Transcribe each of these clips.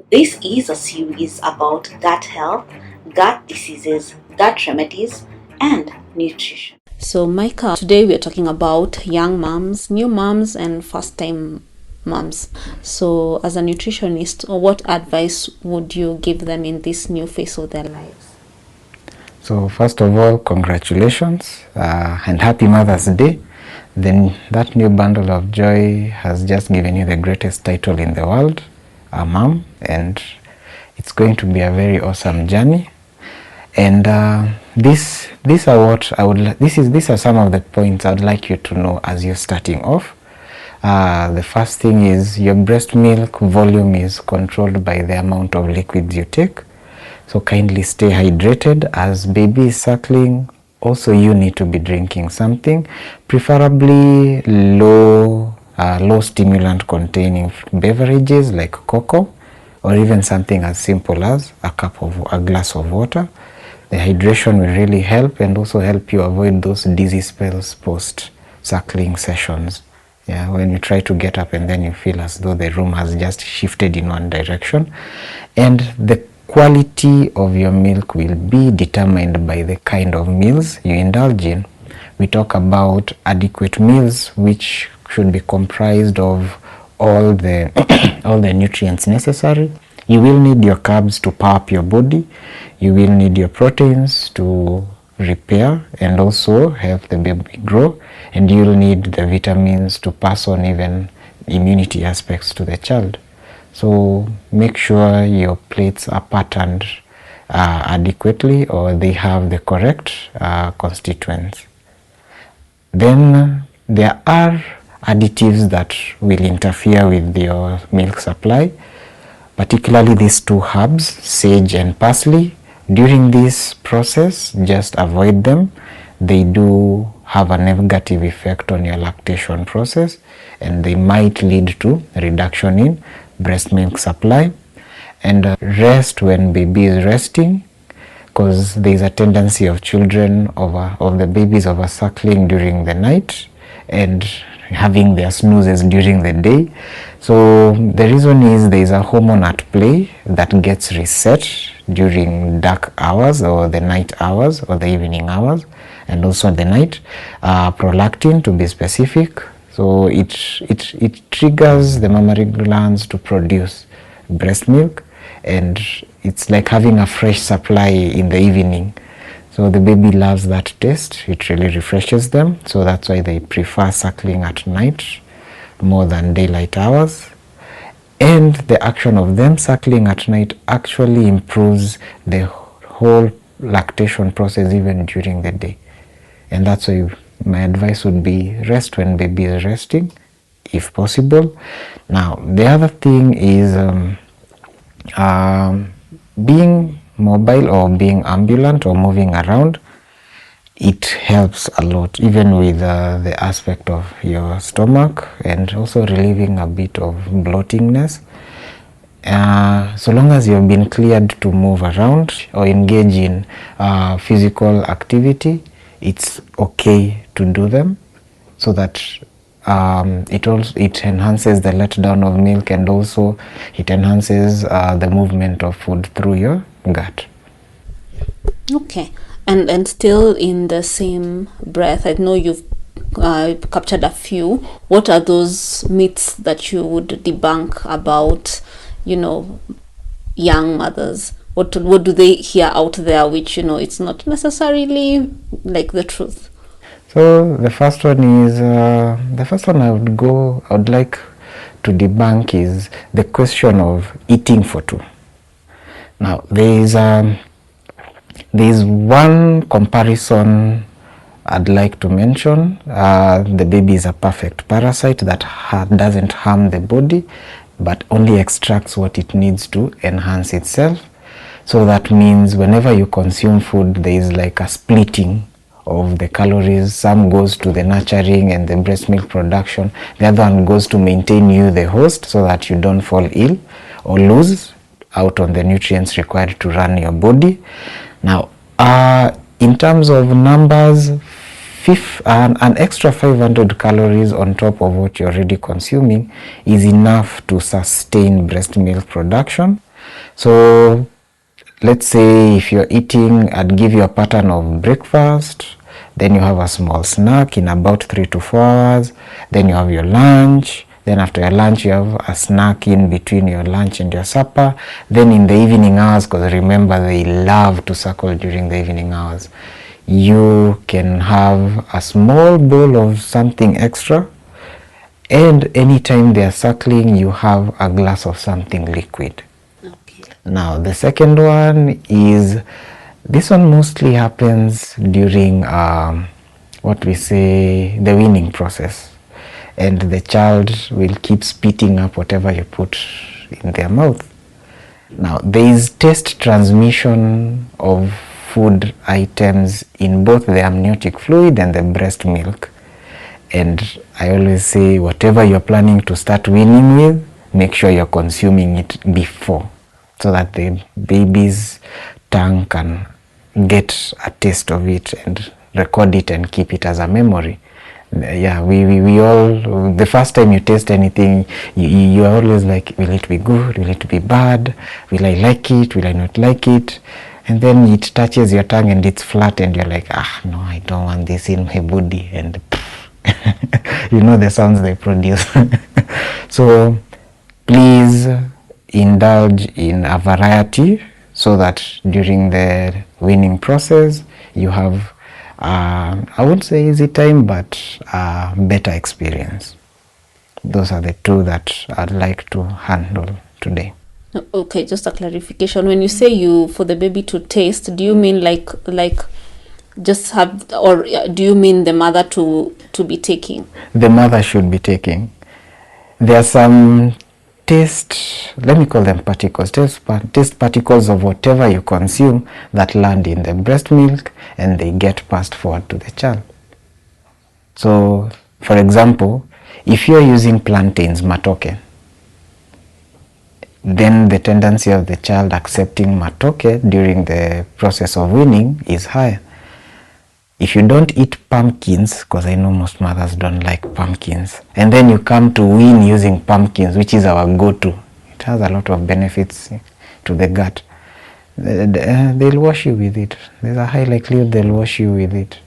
This is a series about gut health, gut diseases, gut remedies, and nutrition. So, Micah, today we are talking about young moms, new moms, and first time moms. So, as a nutritionist, what advice would you give them in this new phase of their lives? So first of all, congratulations and happy Mother's Day. Then that new bundle of joy has just given you the greatest title in the world, a mom, and it's going to be a very awesome journey. And these are some of the points I'd like you to know as you're starting off. The first thing is your breast milk volume is controlled by the amount of liquids you take. So kindly stay hydrated as baby is suckling. Also, you need to be drinking something, preferably low stimulant containing beverages like cocoa, or even something as simple as a glass of water. The hydration will really help and also help you avoid those dizzy spells post suckling sessions. Yeah, when you try to get up and then you feel as though the room has just shifted in one direction. And the quality of your milk will be determined by the kind of meals you indulge in. We talk about adequate meals, which should be comprised of all the all the nutrients necessary. You will need your carbs to power up your body. You will need your proteins to repair and also help the baby grow, and you will need the vitamins to pass on even immunity aspects to the child. So make sure your plates are patterned adequately, or they have the correct constituents. Then there are additives that will interfere with your milk supply, particularly these two herbs, sage and parsley. During this process, just avoid them. They do have a negative effect on your lactation process, and they might lead to a reduction in breast milk supply. And rest when baby is resting, because there is a tendency of children of the babies over suckling during the night and having their snoozes during the day. So the reason is there is a hormone at play that gets reset during dark hours or the night hours or the evening hours, and also the night, prolactin to be specific. So it triggers the mammary glands to produce breast milk, and it's like having a fresh supply in the evening. So the baby loves that taste. It really refreshes them. So that's why they prefer suckling at night more than daylight hours. And the action of them suckling at night actually improves the whole lactation process even during the day. And that's why my advice would be rest when baby is resting, if possible. Now, the other thing is being mobile or being ambulant or moving around. It helps a lot, even with the aspect of your stomach, and also relieving a bit of bloatingness. So long as you've been cleared to move around or engage in physical activity, it's okay to do them, so that it enhances the letdown of milk, and also it enhances the movement of food through your gut. Okay, and still in the same breath, I know you've captured a few. What are those myths that you would debunk about, young mothers? What do they hear out there which, it's not necessarily like the truth? So the first one I would like to debunk is the question of eating for two. Now there is one comparison I'd like to mention. The baby is a perfect parasite that doesn't harm the body, but only extracts what it needs to enhance itself. So that means whenever you consume food, there is like a splitting of the calories. Some goes to the nurturing and the breast milk production. The other one goes to maintain you, the host, so that you don't fall ill or lose out on the nutrients required to run your body. Now, in terms of numbers, an extra 500 calories on top of what you're already consuming is enough to sustain breast milk production. So let's say if you're eating, I'd give you a pattern of breakfast, then you have a small snack in about 3 to 4 hours, then you have your lunch, then after your lunch you have a snack in between your lunch and your supper, then in the evening hours, because remember they love to suckle during the evening hours, you can have a small bowl of something extra, and anytime they are suckling you have a glass of something liquid. Okay. Now the second one is, this one mostly happens during what we say the weaning process, and the child will keep spitting up whatever you put in their mouth. Now there is taste transmission of food items in both the amniotic fluid and the breast milk, and I always say whatever you're planning to start weaning with, make sure you're consuming it before, so that the baby's tongue can get a taste of it and record it and keep it as a memory. Yeah, we all, the first time you taste anything, you are always like, will it be good, will it be bad, will I like it, will I not like it? And then it touches your tongue and it's flat and you're like, no, I don't want this in my body, and you know the sounds they produce. So please indulge in a variety, so that during the weaning process you have I wouldn't say easy time, but better experience. Those are the two that I'd like to handle today. Okay, just a clarification. When you say you for the baby to taste, do you mean like just have, or do you mean the mother to be taking? The mother should be taking. There are some taste, let me call them particles, taste particles of whatever you consume that land in the breast milk and they get passed forward to the child. So, for example, if you're using plantains, matoke, then the tendency of the child accepting matoke during the process of weaning is higher. If you don't eat pumpkins, because I know most mothers don't like pumpkins, and then you come to wean using pumpkins, which is our go-to, it has a lot of benefits to the gut, they'll wash you with it. There's a high likelihood they'll wash you with it.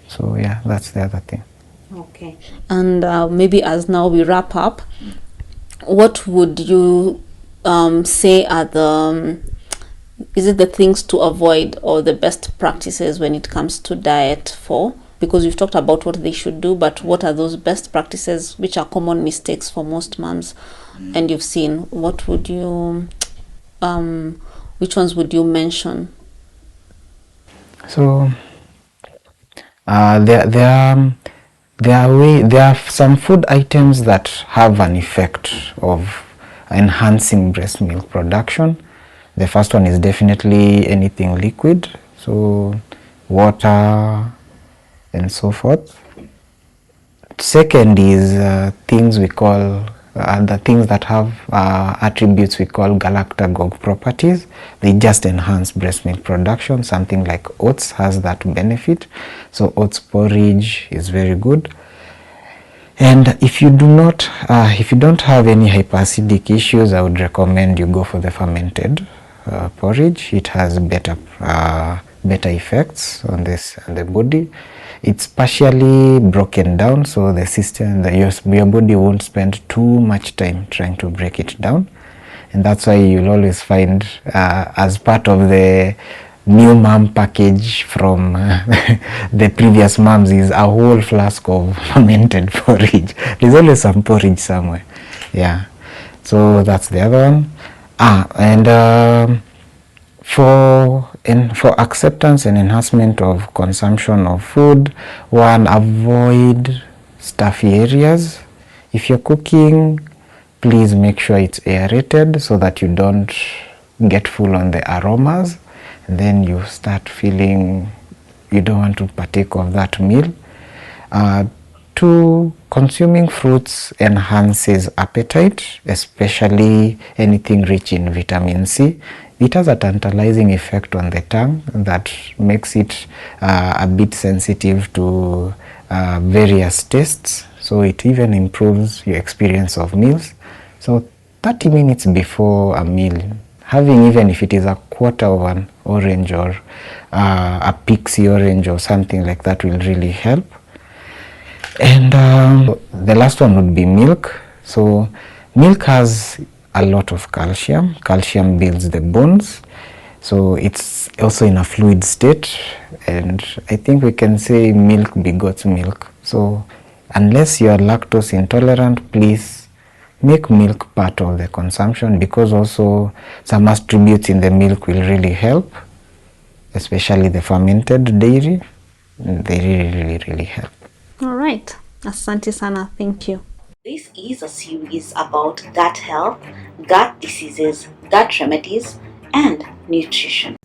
So yeah, that's the other thing. Okay. And maybe as now we wrap up, what would you say are the is it the things to avoid or the best practices when it comes to diet for, because we've talked about what they should do, but what are those best practices which are common mistakes for most moms and you've seen? What would you which ones would you mention? So there are some food items that have an effect of enhancing breast milk production. The first one is definitely anything liquid, so water and so forth. Second is things we call the things that have attributes we call galactagogue properties. They just enhance breast milk production. Something like oats has that benefit, so oats porridge is very good. And if you don't have any hyperacidic issues, I would recommend you go for the fermented porridge. It has better effects on the body. It's partially broken down, so the system, your body won't spend too much time trying to break it down, and that's why you'll always find as part of the new mom package from the previous moms is a whole flask of fermented porridge. There's always some porridge somewhere. Yeah, so that's the other one. And for acceptance and enhancement of consumption of food, one, avoid stuffy areas. If you're cooking, please make sure it's aerated so that you don't get full on the aromas, and then you start feeling you don't want to partake of that meal. Two, consuming fruits enhances appetite, especially anything rich in vitamin C. It has a tantalizing effect on the tongue that makes it a bit sensitive to various tastes, so it even improves your experience of meals. So 30 minutes before a meal, having, even if it is a quarter of an orange or a pixie orange or something like that, will really help. And the last one would be milk. So milk has a lot of calcium. Calcium builds the bones. So it's also in a fluid state, and I think we can say milk begots milk. So unless you are lactose intolerant, please make milk part of the consumption, because also some attributes in the milk will really help, especially the fermented dairy. They really help. All right. Asante sana. Thank you. This is a series about gut health, gut diseases, gut remedies, and nutrition.